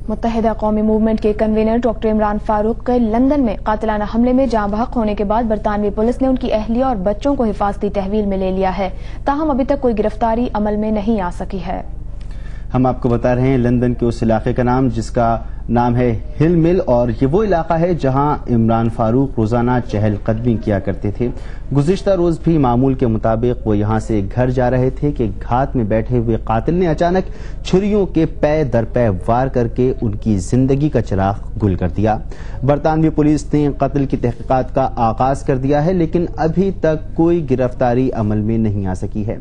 متحدہ قومی موومنٹ کے کنوینر ڈاکٹر عمران فاروق کے لندن میں قاتلانہ حملے میں جاں بحق ہونے کے بعد برطانوی پولیس نے ان کی اہلیہ اور بچوں کو حفاظتی تحویل میں لے لیا ہے، تاہم ابھی تک کوئی گرفتاری عمل میں نہیں آ سکی ہے۔ ہم آپ کو بتا رہے ہیں لندن کے اس علاقے کا نام جس کا نام ہے ہل مل، اور یہ وہ علاقہ ہے جہاں عمران فاروق روزانہ چہل قدمی کیا کرتے تھے۔ گزشتہ روز بھی معمول کے مطابق وہ یہاں سے گھر جا رہے تھے کہ گھات میں بیٹھے ہوئے قاتل نے اچانک چھریوں کے پے در پے وار کر کے ان کی زندگی کا چراغ گل کر دیا۔ برطانوی پولیس نے قتل کی تحقیقات کا آغاز کر دیا ہے، لیکن ابھی تک کوئی گرفتاری عمل میں نہیں آ سکی ہے،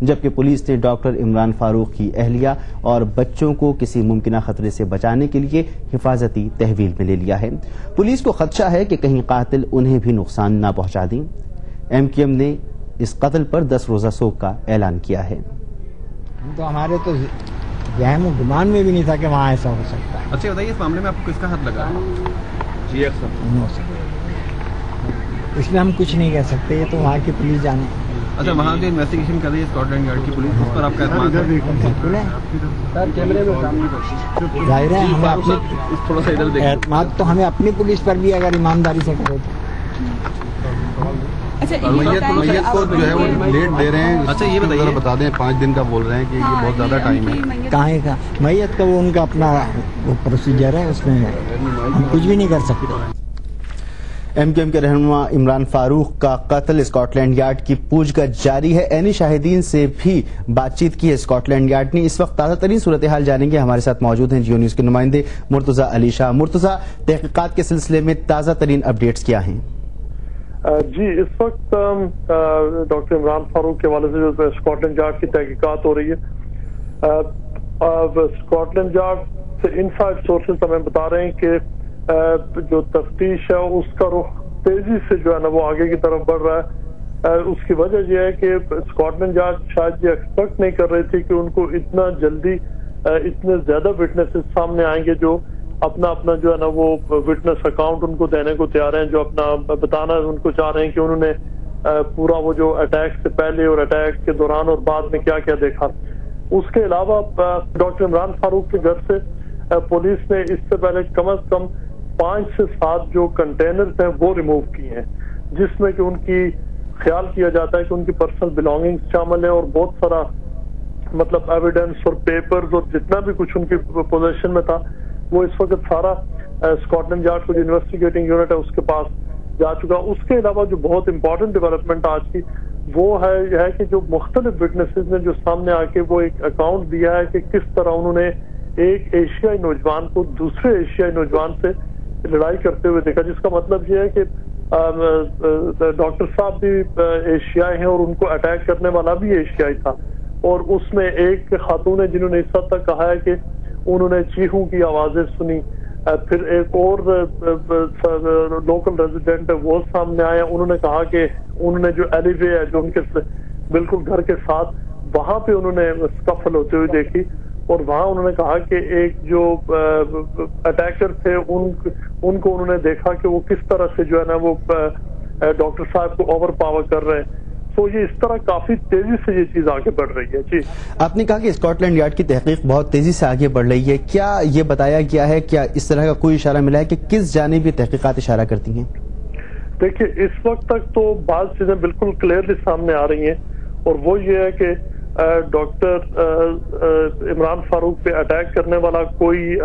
جبکہ پولیس نے ڈاکٹر عمران فاروق کی اہلیہ اور بچوں کو کسی ممکنہ خطرے سے بچانے کے لیے حفاظتی تحویل میں لے لیا ہے۔ پولیس کو خدشہ ہے کہ کہیں قاتل انہیں بھی نقصان نہ پہنچا دیں۔ ایم کیو ایم نے اس قتل پر 10 روزہ سوگ کا اعلان کیا ہے۔ تو ہمارے تو ذہن و گمان میں بھی نہیں تھا کہ وہاں ایسا ہو سکتا ہے۔ اچھا بتائیے، اس معاملے میں آپ کو کس کا ہاتھ لگا؟ جی نہیں ہو سکتا، اس میں ہم کچھ نہیں کہہ سکتے، یہ تو وہاں کی پولیس جانے۔ اچھا، وہاں جو انویسٹیگیشن کر رہی ہے اسکاٹ لینڈ یارڈ کی پولیس، اس پر آپ کا اعتماد ہے؟ بالکل ہے، ظاہر ہے ہمیں اپنی تھوڑا سا ادھر دیکھیں، اعتماد تو ہمیں اپنی پولیس پر بھی اگر ایمانداری سے کرے تو۔ میت کو جو ہے وہ لیٹ دے رہے ہیں۔ اچھا یہ بتائیے، بتا دیں 5 دن کا بول رہے ہیں کہ یہ بہت زیادہ ٹائم ہے۔ کہاں کا میت کا وہ ان کا اپنا وہ پروسیجر ہے، اس میں ہم کچھ بھی نہیں کر سکتے۔ ایم کیو ایم کے رہنما عمران فاروق کا قتل اسکاٹ لینڈ یارڈ کی پوچھ گچھ جاری ہے۔ عینی شاہدین سے بھی بات چیت کی ہے اسکاٹ لینڈ یارڈ نے۔ اس وقت تازہ ترین صورتحال جانیں گے، ہمارے ساتھ موجود ہیں جیو نیوز کے نمائندے مرتضی علی شاہ۔ مرتضی، تحقیقات کے سلسلے میں تازہ ترین اپڈیٹس کیا ہیں؟ جی، اس وقت ڈاکٹر عمران فاروق کے حوالے سے جو اسکاٹ لینڈ یارڈ کی تحقیقات ہو رہی ہے، اسکاٹ لینڈ یارڈ سے انسائڈ سورسز ہمیں بتا رہے ہیں کہ جو تفتیش ہے اس کا رخ تیزی سے جو ہے نا وہ آگے کی طرف بڑھ رہا ہے۔ اس کی وجہ یہ ہے کہ اسکاٹ لینڈ یارڈ شاید یہ ایکسپیکٹ نہیں کر رہی تھی کہ ان کو اتنا جلدی اتنے زیادہ وٹنسز سامنے آئیں گے جو اپنا جو ہے نا وہ وٹنس اکاؤنٹ ان کو دینے کو تیار ہیں، جو اپنا بتانا ان کو چاہ رہے ہیں کہ انہوں نے پورا وہ جو اٹیک سے پہلے اور اٹیک کے دوران اور بعد میں کیا کیا دیکھا۔ اس کے علاوہ ڈاکٹر عمران فاروق کے گھر سے پولیس نے اس سے پہلے کم از کم 5 سے 7 جو کنٹینرز ہیں وہ ریموو کیے ہیں، جس میں کہ ان کی خیال کیا جاتا ہے کہ ان کی پرسنل بلانگنگز شامل ہیں، اور بہت سارا مطلب ایویڈنس اور پیپرز اور جتنا بھی کچھ ان کی پوزیشن میں تھا وہ اس وقت سارا اسکاٹ لینڈ یارڈ کو جو انویسٹیگیٹنگ یونٹ ہے اس کے پاس جا چکا۔ اس کے علاوہ جو بہت امپورٹنٹ ڈیولپمنٹ آج کی وہ ہے کہ جو مختلف وٹنسز نے جو سامنے آ کے وہ ایک اکاؤنٹ دیا ہے کہ کس طرح انہوں نے ایک ایشیائی نوجوان کو دوسرے ایشیائی نوجوان سے لڑائی کرتے ہوئے دیکھا، جس کا مطلب یہ ہے کہ ڈاکٹر صاحب بھی ایشیائی ہیں اور ان کو اٹیک کرنے والا بھی ایشیائی تھا، اور اس میں ایک خاتون ہے جنہوں نے اس حد تک کہا ہے کہ انہوں نے چیخوں کی آوازیں سنی۔ پھر ایک اور لوکل ریزیڈنٹ ہے وہ سامنے آئے، انہوں نے کہا کہ انہوں نے جو ایلی وے ہے جو ان کے بالکل گھر کے ساتھ، وہاں پہ انہوں نے سکفل ہوتے ہوئے دیکھی، اور وہاں انہوں نے کہا کہ ایک جو اٹیکر تھے ان کو انہوں نے دیکھا کہ وہ کس طرح سے جو ہے نا وہ ڈاکٹر صاحب کو اوور پاور کر رہے ہیں۔ تو یہ اس طرح کافی تیزی سے یہ چیز آگے بڑھ رہی ہے۔ جی، آپ نے کہا کہ اسکاٹ لینڈ یارڈ کی تحقیق بہت تیزی سے آگے بڑھ رہی ہے، کیا یہ بتایا گیا ہے، کیا اس طرح کا کوئی اشارہ ملا ہے کہ کس جانب یہ تحقیقات اشارہ کرتی ہیں؟ دیکھیے، اس وقت تک تو بعض چیزیں بالکل کلیئرلی سامنے آ رہی ہیں، اور وہ یہ ہے کہ ڈاکٹر عمران فاروق پہ اٹیک کرنے والا کوئی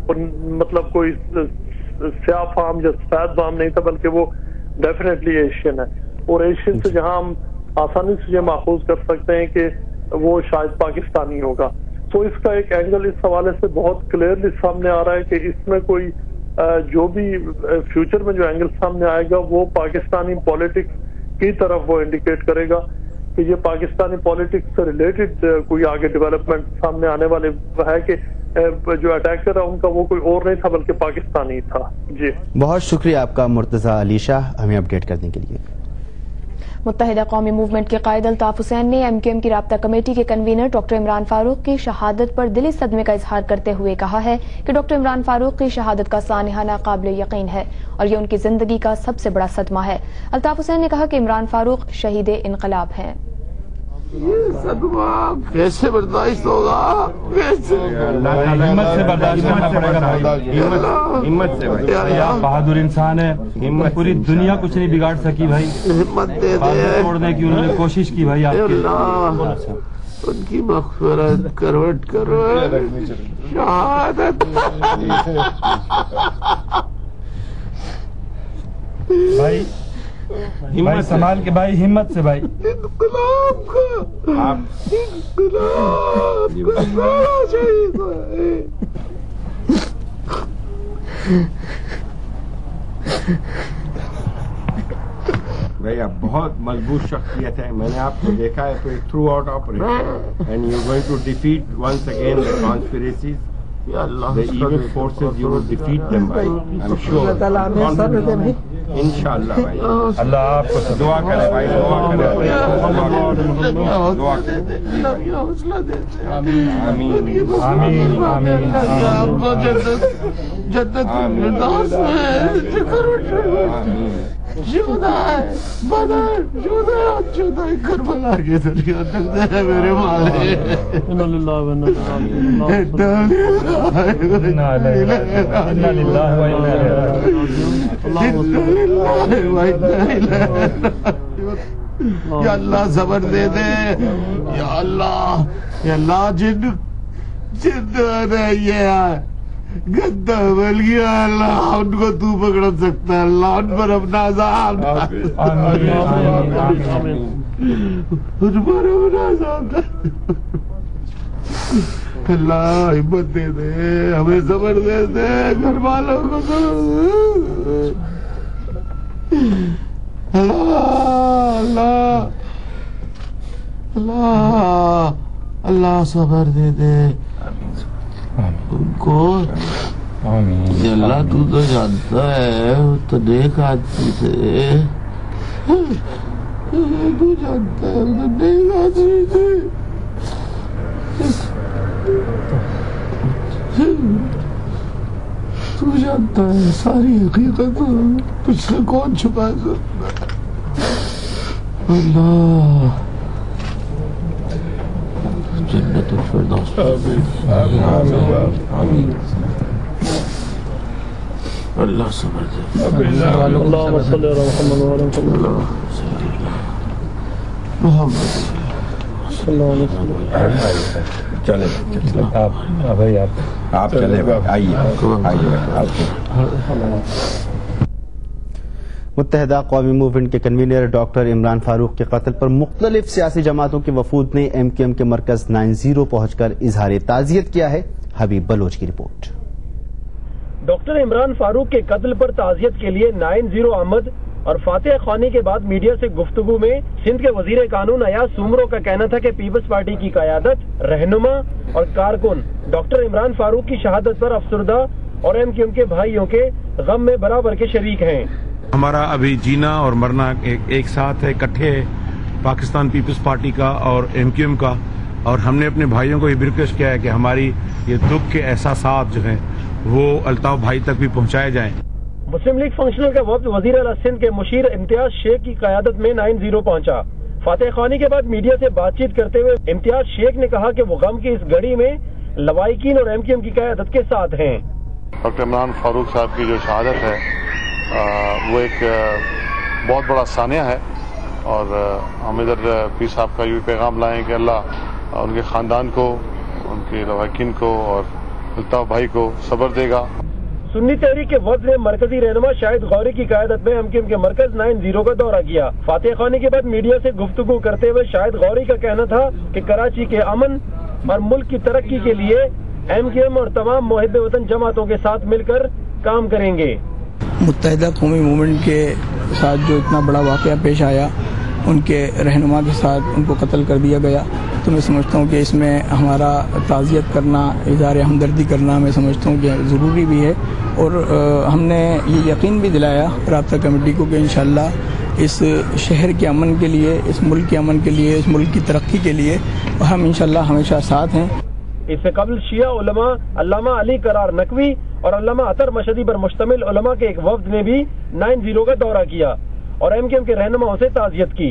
مطلب کوئی سیاہ فام یا سفید فام نہیں تھا، بلکہ وہ ڈیفینیٹلی ایشین ہے، اور ایشین سے جہاں ہم آسانی سے یہ ماخوذ کر سکتے ہیں کہ وہ شاید پاکستانی ہوگا۔ تو اس کا ایک اینگل اس حوالے سے بہت کلیئرلی سامنے آ رہا ہے کہ اس میں کوئی جو بھی فیوچر میں جو اینگل سامنے آئے گا وہ پاکستانی پالیٹکس کی طرف وہ انڈیکیٹ کرے گا کہ یہ پاکستانی پالیٹکس سے ریلیٹڈ کوئی آگے ڈیولپمنٹ سامنے آنے والے ہے کہ جو اٹیکر ہے ان کا وہ کوئی اور نہیں تھا بلکہ پاکستانی تھا۔ جی، بہت شکریہ آپ کا مرتضی علی شاہ، ہمیں اپڈیٹ کرنے کے لیے۔ متحدہ قومی موومنٹ کے قائد الطاف حسین نے ایم کیو ایم کی رابطہ کمیٹی کے کنوینر ڈاکٹر عمران فاروق کی شہادت پر دلی صدمے کا اظہار کرتے ہوئے کہا ہے کہ ڈاکٹر عمران فاروق کی شہادت کا سانحہ ناقابل یقین ہے اور یہ ان کی زندگی کا سب سے بڑا صدمہ ہے۔ الطاف حسین نے کہا کہ عمران فاروق شہید انقلاب ہیں۔ یہ صدمہ کیسے برداشت ہوگا؟ کیسے؟ ہمت سے برداشت کرنا پڑے گا، ہمت سے بھائی، آپ بہادر انسان ہے، پوری دنیا کچھ نہیں بگاڑ سکی بھائی، ہمت دے دے، توڑنے کی انہوں نے کوشش کی بھائی، آپ اللہ ان کی مغفرت کروٹ کرو، شہادت بھائی، بھائی سنبھال کے بھائی، ہمت سے بھائی، انقلاب کا انقلاب کا سارا شہید ہے۔ بھائی آپ بہت مضبوط شخصیت ہے، میں نے آپ کو دیکھا ہے تو throughout operation and you going to defeat once again the conspiracies, the evil forces, you will defeat them bhai, I'm sure, انشاءاللہ بھائی، اللہ آپ کو دعا کرے بھائی، دعا کرے، دعا کرے، حوصلہ دیتے، آمین آمین آمین آپ کو جنت الفردوس میں ذکر شہداء بدر، شہداء کربلا کے دریا تک دے میرے مالے، یا اللہ صبر دے دے، یا اللہ جن یہ گدا بل گیا، اللہ ان کو تو پکڑ سکتا ہے، اللہ ان پر اپنا عذاب ان پر اپنا عذاب، اللہ ہمت دے دے، ہمیں صبر دے دے، گھر والوں کو صبر دے، اللہ اللہ اللہ صبر دے دے ان کو، اللہ تو تو جانتا ہے، تو نیک آدمی تھے، تو جانتا ہے تو نیک آدمی تھے، تو جانتا ہے ساری حقیقت، تجھ سے کون چھپا سکتا ہے؟ اللہ جنت الفردوس، آمین، اللہ صبر دے، اللہم صلی علی محمد وعلی محمد صلی اللہ علیہ وسلم۔ چلے آپ چلے آئیے۔ متحدہ اقوام موومنٹ کے کنوینر ڈاکٹر عمران فاروق کے قتل پر مختلف سیاسی جماعتوں کے وفود نے ایم کیو ایم کے مرکز 90 پہنچ کر اظہار تعزیت کیا ہے۔ حبیب بلوچ کی رپورٹ۔ ڈاکٹر عمران فاروق کے قتل پر تعزیت کے لیے 90 آمد اور فاتح خوانی کے بعد میڈیا سے گفتگو میں سندھ کے وزیر قانون ایاز سومرو کا کہنا تھا کہ پیپلز پارٹی کی قیادت، رہنما اور کارکن ڈاکٹر عمران فاروق کی شہادت پر افسردہ اور ایم کیو ایم کے بھائیوں کے غم میں برابر کے شریک ہیں۔ ہمارا ابھی جینا اور مرنا ایک ساتھ ہے، اکٹھے ہے، پاکستان پیپلز پارٹی کا اور ایم کیو ایم کا، اور ہم نے اپنے بھائیوں کو یہ ریکویسٹ کیا ہے کہ ہماری یہ دکھ کے احساسات جو ہیں وہ الطاف بھائی تک بھی پہنچائے جائیں۔ مسلم لیگ فنکشنل کا وفد وزیر اعلیٰ سندھ کے مشیر امتیاز شیخ کی قیادت میں 90 پہنچا۔ فاتح خوانی کے بعد میڈیا سے بات چیت کرتے ہوئے امتیاز شیخ نے کہا کہ وہ غم کی اس گھڑی میں لوائقین اور ایم کیو ایم کی قیادت کے ساتھ ہیں۔ ڈاکٹر عمران فاروق صاحب کی جو شہادت ہے وہ ایک بہت بڑا سانحہ ہے، اور ہم ادھر پیر صاحب کا یہ پیغام لائیں کہ اللہ ان کے خاندان کو، ان کے لواحقین کو اور الطاف بھائی کو صبر دے گا۔ سنی تحریک کے وفد نے مرکزی رہنما شاہد غوری کی قیادت میں ایم کیو ایم کے مرکز 90 کا دورہ کیا۔ فاتح خوانی کے بعد میڈیا سے گفتگو کرتے ہوئے شاہد غوری کا کہنا تھا کہ کراچی کے امن اور ملک کی ترقی کے لیے ایم کیو ایم اور تمام محب وطن جماعتوں کے ساتھ مل کر کام کریں گے۔ متحدہ قومی موومنٹ کے ساتھ جو اتنا بڑا واقعہ پیش آیا، ان کے رہنما کے ساتھ ان کو قتل کر دیا گیا، تو میں سمجھتا ہوں کہ اس میں ہمارا تعزیت کرنا، اظہار ہمدردی کرنا میں سمجھتا ہوں کہ ضروری بھی ہے، اور ہم نے یہ یقین بھی دلایا رابطہ کمیٹی کو کہ انشاءاللہ اس شہر کے امن کے لیے، اس ملک کے امن کے لیے، اس ملک کی ترقی کے لیے ہم انشاءاللہ ہمیشہ ساتھ ہیں۔ اس سے قبل شیعہ علماء علامہ علی قرار نقوی اور علامہ عطر مشہدی پر مشتمل علماء کے ایک وفد نے بھی 90 کا دورہ کیا اور ایم کیو ایم کے رہنماؤں سے تعزیت کی۔